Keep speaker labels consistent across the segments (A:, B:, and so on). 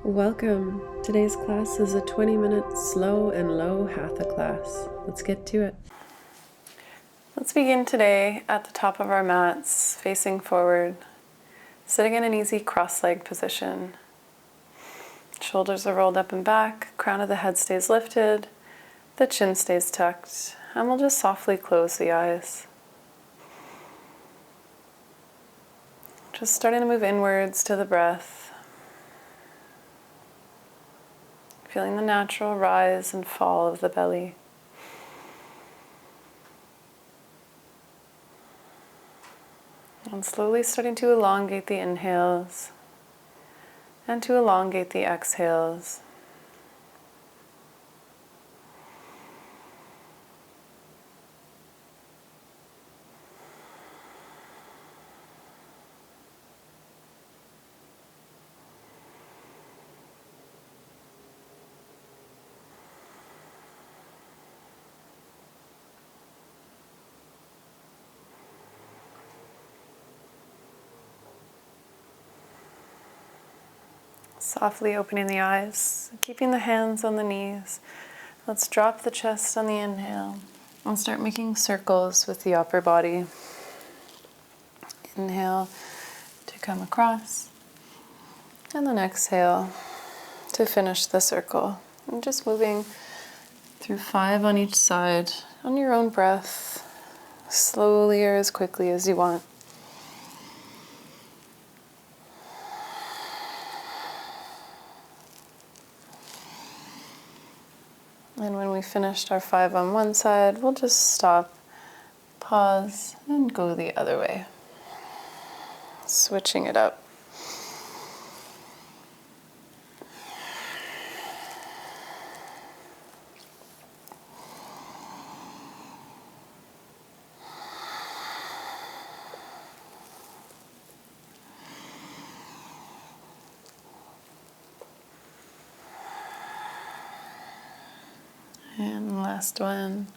A: Welcome. Today's class is a 20-minute slow and low hatha class. Let's get to it. Let's begin today at the top of our mats, facing forward, sitting in an easy cross-legged position. Shoulders are rolled up and back, crown of the head stays lifted, the chin stays tucked, and we'll just softly close the eyes. Just starting to move inwards to the breath. Feeling the natural rise and fall of the belly. And slowly starting to elongate the inhales and to elongate the exhales. Softly opening the eyes, keeping the hands on the knees. Let's drop the chest on the inhale and start making circles with the upper body. Inhale to come across, and then exhale to finish the circle. And just moving through 5 on each side on your own breath, slowly or as quickly as you want. And when we finished our 5 on one side, we'll just stop, pause, and go the other way. Switching it up. And last one.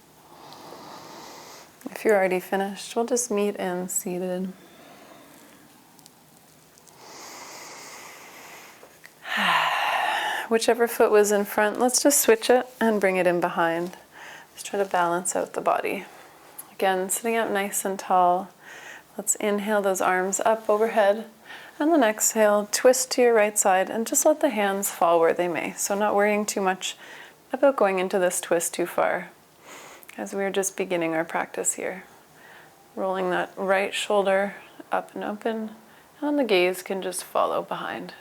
A: If you're already finished, we'll just meet in seated. Whichever foot was in front, let's just switch it and bring it in behind. Just try to balance out the body. Again, sitting up nice and tall. Let's inhale those arms up overhead. And then exhale, twist to your right side and just let the hands fall where they may. So not worrying too much about going into this twist too far, as we're just beginning our practice here. Rolling that right shoulder up and open, and the gaze can just follow behind.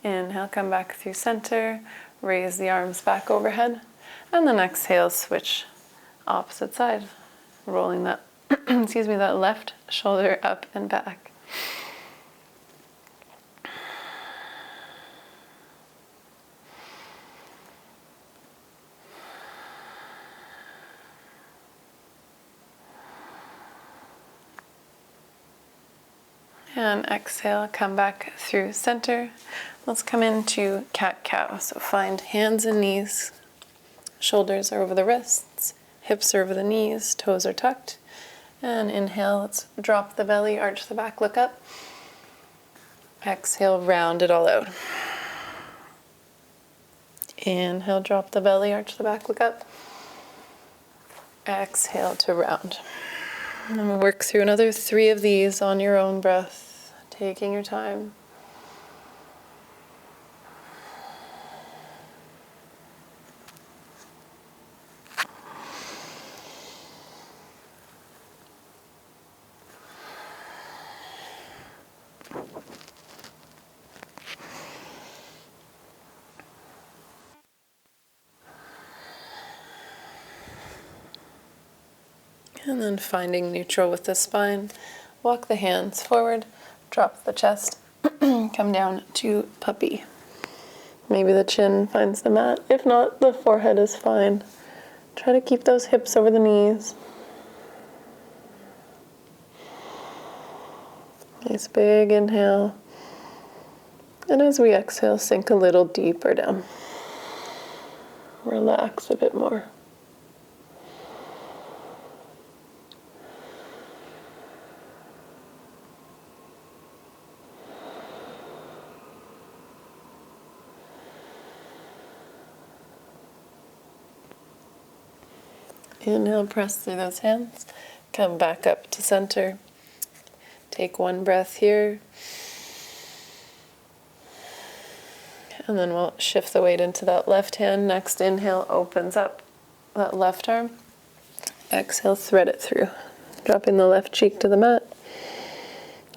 A: Inhale, come back through center, raise the arms back overhead, and then exhale, switch opposite side, rolling that, that left shoulder up and back. And exhale, come back through center. Let's come into cat-cow. So find hands and knees. Shoulders are over the wrists. Hips are over the knees. Toes are tucked. And inhale, let's drop the belly, arch the back, look up. Exhale, round it all out. Inhale, drop the belly, arch the back, look up. Exhale to round. And we'll work through another 3 of these on your own breath, taking your time. And then finding neutral with the spine, walk the hands forward, drop the chest, come down to puppy. Maybe the chin finds the mat. If not, the forehead is fine. Try to keep those hips over the knees. Nice big inhale. And as we exhale, sink a little deeper down. Relax a bit more. Inhale, press through those hands. Come back up to center. Take one breath here. And then we'll shift the weight into that left hand. Next inhale opens up that left arm. Exhale, thread it through. Dropping the left cheek to the mat.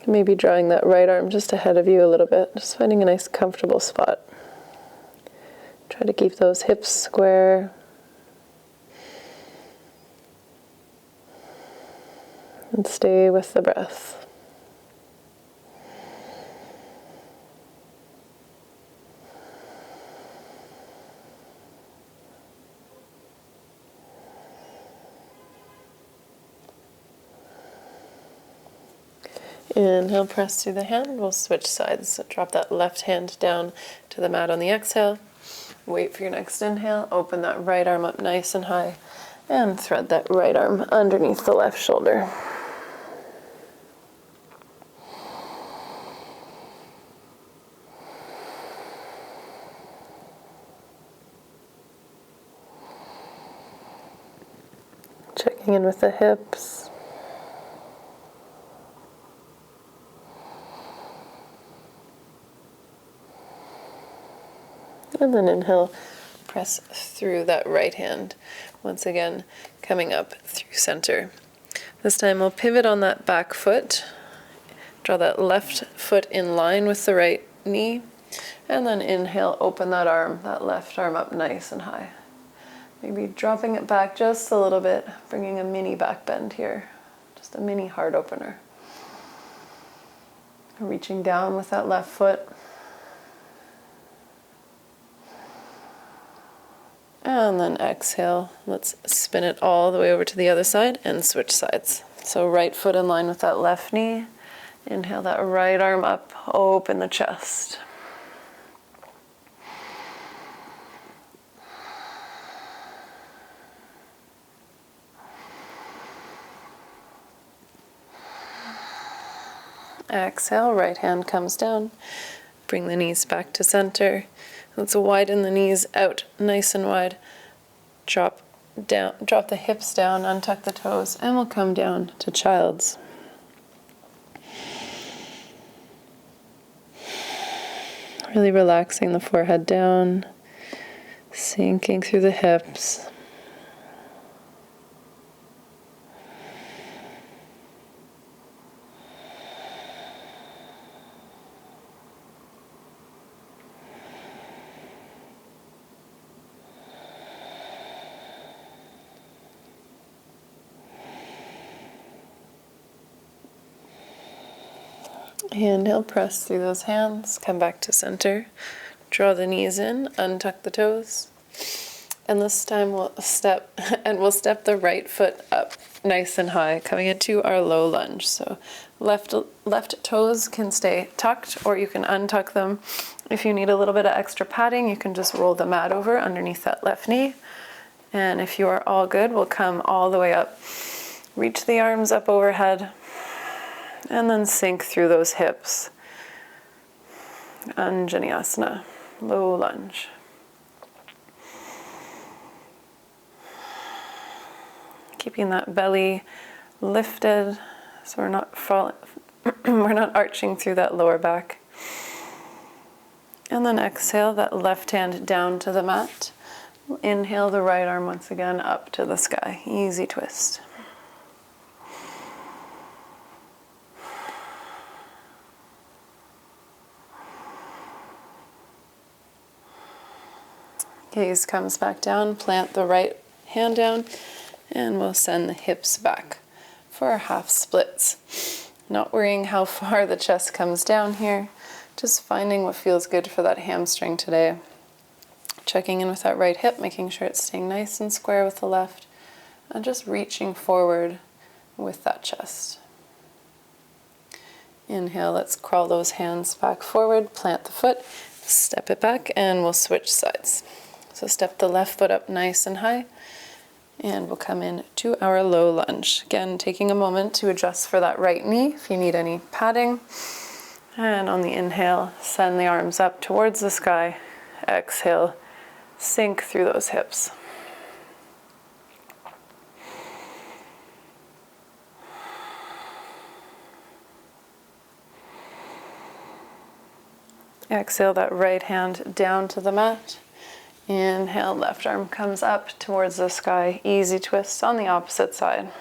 A: Maybe drawing that right arm just ahead of you a little bit. Just finding a nice comfortable spot. Try to keep those hips square. And stay with the breath. Inhale, press through the hand. We'll switch sides. So drop that left hand down to the mat on the exhale. Wait for your next inhale. Open that right arm up nice and high. And thread that right arm underneath the left shoulder. Checking in with the hips. And then inhale, press through that right hand. Once again, coming up through center. This time we'll pivot on that back foot. Draw that left foot in line with the right knee. And then inhale, open that arm, that left arm up nice and high. Maybe dropping it back just a little bit, bringing a mini back bend here. Just a mini heart opener. Reaching down with that left foot. And then exhale. Let's spin it all the way over to the other side and switch sides. So right foot in line with that left knee. Inhale that right arm up, open the chest. Exhale, right hand comes down. Bring the knees back to center. Let's widen the knees out nice and wide. Drop the hips down, untuck the toes, and we'll come down to child's. Really relaxing the forehead down, sinking through the hips. Inhale, press through those hands, come back to center, draw the knees in, untuck the toes, and this time we'll step the right foot up nice and high, coming into our low lunge. So left toes can stay tucked, or you can untuck them. If you need a little bit of extra padding, you can just roll the mat over underneath that left knee. And if you are all good, we'll come all the way up, reach the arms up overhead, and then sink through those hips. Anjaneyasana, low lunge. Keeping that belly lifted so we're not falling, we're not arching through that lower back. And then exhale that left hand down to the mat. Inhale the right arm once again up to the sky. Easy twist. Gaze comes back down, plant the right hand down, and we'll send the hips back for our half splits. Not worrying how far the chest comes down here, just finding what feels good for that hamstring today. Checking in with that right hip, making sure it's staying nice and square with the left, and just reaching forward with that chest. Inhale, let's crawl those hands back forward, plant the foot, step it back, and we'll switch sides. So step the left foot up nice and high, and we'll come in to our low lunge. Again, taking a moment to adjust for that right knee if you need any padding. And on the inhale, send the arms up towards the sky. Exhale, sink through those hips. Exhale that right hand down to the mat. Inhale, left arm comes up towards the sky. Easy twist on the opposite side.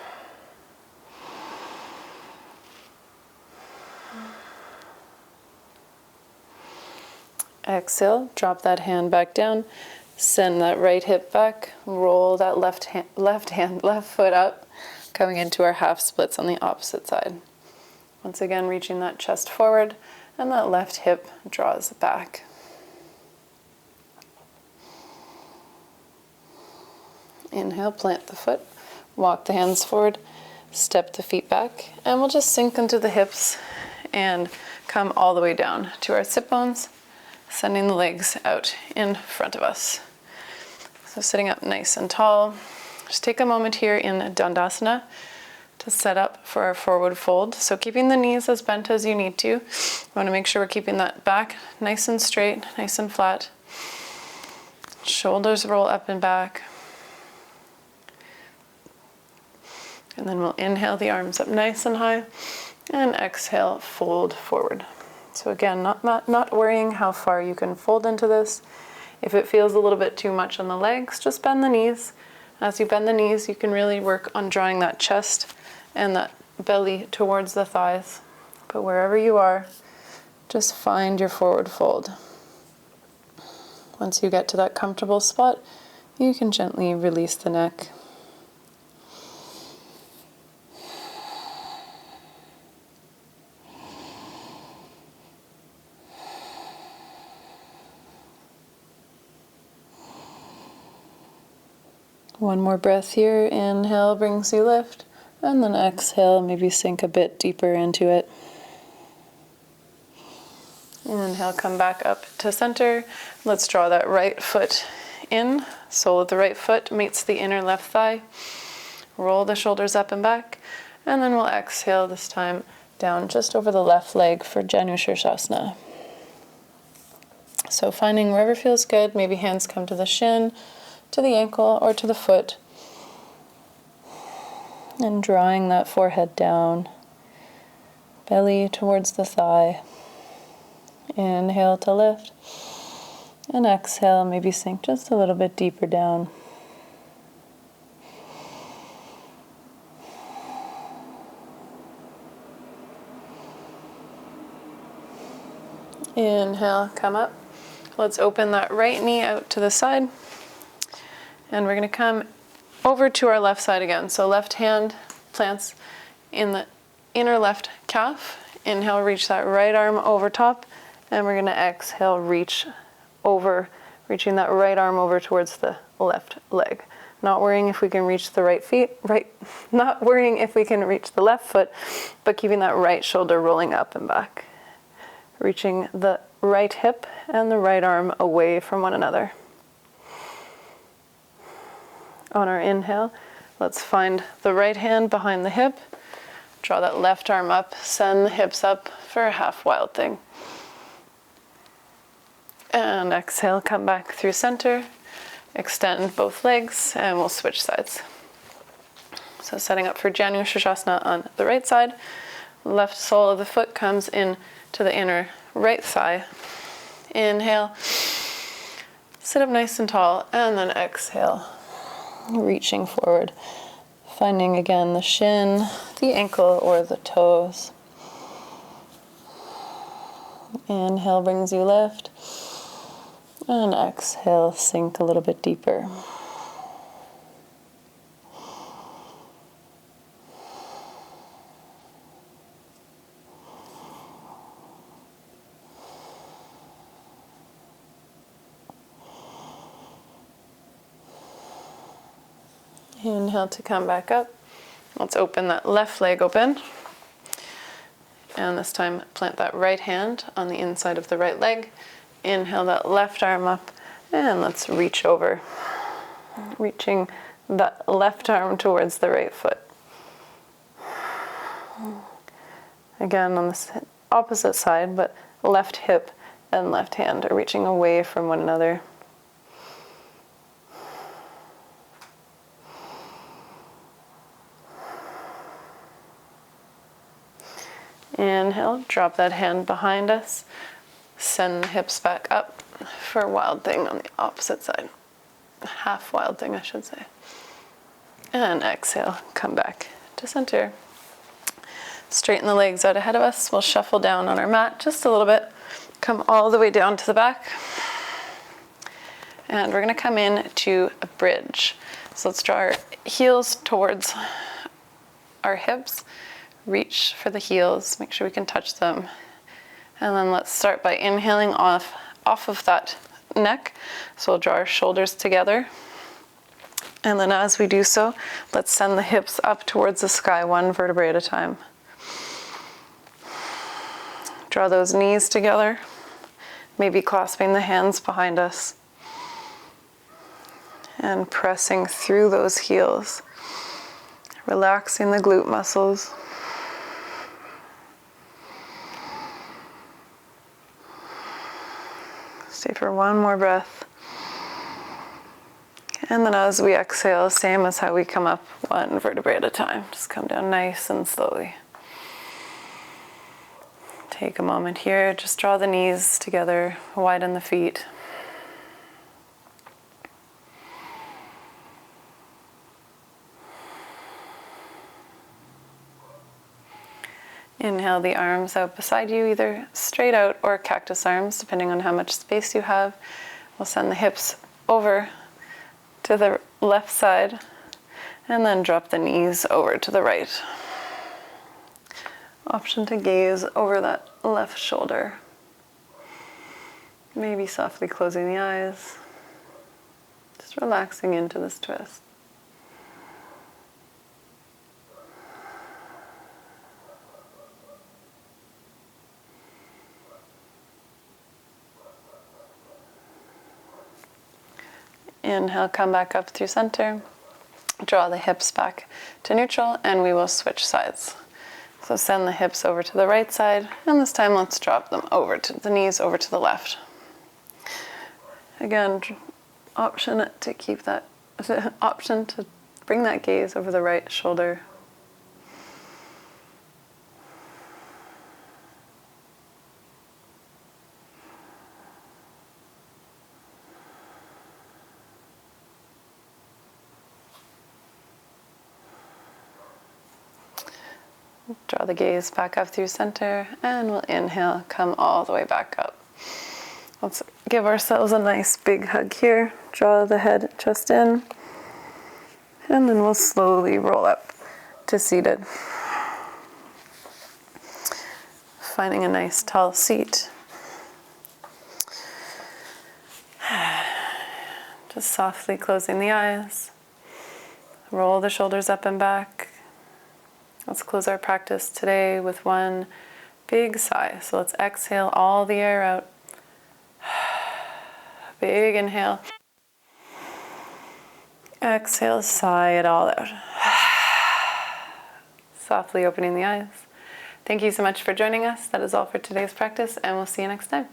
A: Exhale, drop that hand back down. Send that right hip back. Roll that left foot up, coming into our half splits on the opposite side. Once again, reaching that chest forward, and that left hip draws back. Inhale, plant the foot, walk the hands forward, step the feet back, and we'll just sink into the hips and come all the way down to our sit bones, sending the legs out in front of us. So sitting up nice and tall. Just take a moment here in Dandasana to set up for our forward fold. So keeping the knees as bent as you need to. You want to make sure we're keeping that back nice and straight, nice and flat. Shoulders roll up and back. And then we'll inhale the arms up nice and high, and exhale, fold forward. So again, not worrying how far you can fold into this. If it feels a little bit too much on the legs, just bend the knees. As you bend the knees, you can really work on drawing that chest and that belly towards the thighs. But wherever you are, just find your forward fold. Once you get to that comfortable spot, you can gently release the neck. One more breath here. Inhale brings you lift, and then exhale, maybe sink a bit deeper into it. Inhale, come back up to center. Let's draw that right foot in. Sole of the right foot meets the inner left thigh. Roll the shoulders up and back, and then we'll exhale this time down just over the left leg for Janu Shirshasana. So finding wherever feels good, maybe hands come to the shin, to the ankle, or to the foot. And drawing that forehead down, belly towards the thigh. Inhale to lift, and exhale, maybe sink just a little bit deeper down. Inhale, come up. Let's open that right knee out to the side. And we're going to come over to our left side again. So left hand plants in the inner left calf. Inhale, reach that right arm over top. And we're going to exhale, reaching that right arm over towards the left leg. Not worrying if we can reach the not worrying if we can reach the left foot, but keeping that right shoulder rolling up and back. Reaching the right hip and the right arm away from one another. On our inhale, let's find the right hand behind the hip. Draw that left arm up, send the hips up for a half wild thing. And exhale, come back through center. Extend both legs, and we'll switch sides. So setting up for Janu Shirshasana on the right side. Left sole of the foot comes in to the inner right thigh. Inhale, sit up nice and tall, and then exhale. Reaching forward, finding again the shin, the ankle, or the toes. Inhale brings you lift, and exhale, sink a little bit deeper. Inhale to come back up. Let's open that left leg open. And this time, plant that right hand on the inside of the right leg. Inhale that left arm up, and let's reach over. Reaching that left arm towards the right foot. Again, on the opposite side, but left hip and left hand are reaching away from one another. Inhale, drop that hand behind us. Send the hips back up for wild thing on the opposite side. Half wild thing, I should say. And exhale, come back to center. Straighten the legs out ahead of us. We'll shuffle down on our mat just a little bit. Come all the way down to the back. And we're going to come in to a bridge. So let's draw our heels towards our hips. Reach for the heels, make sure we can touch them. And then let's start by inhaling off of that neck. So we'll draw our shoulders together. And then as we do so, let's send the hips up towards the sky, one vertebrae at a time. Draw those knees together, maybe clasping the hands behind us. And pressing through those heels, relaxing the glute muscles. Stay for one more breath. And then as we exhale, same as how we come up, one vertebrae at a time. Just come down nice and slowly. Take a moment here, just draw the knees together, widen the feet. Inhale the arms out beside you, either straight out or cactus arms, depending on how much space you have. We'll send the hips over to the left side and then drop the knees over to the right. Option to gaze over that left shoulder. Maybe softly closing the eyes. Just relaxing into this twist. Inhale, come back up through center. Draw the hips back to neutral and we will switch sides. So send the hips over to the right side and this time let's drop them over to the knees over to the left. Again, option to keep that, option to bring that gaze over the right shoulder. Draw the gaze back up through center and we'll inhale, come all the way back up. Let's give ourselves a nice big hug here. Draw the head just in and then we'll slowly roll up to seated. Finding a nice tall seat. Just softly closing the eyes. Roll the shoulders up and back. Let's close our practice today with one big sigh. So let's exhale all the air out. Big inhale. Exhale, sigh it all out. Softly opening the eyes. Thank you so much for joining us. That is all for today's practice, and we'll see you next time.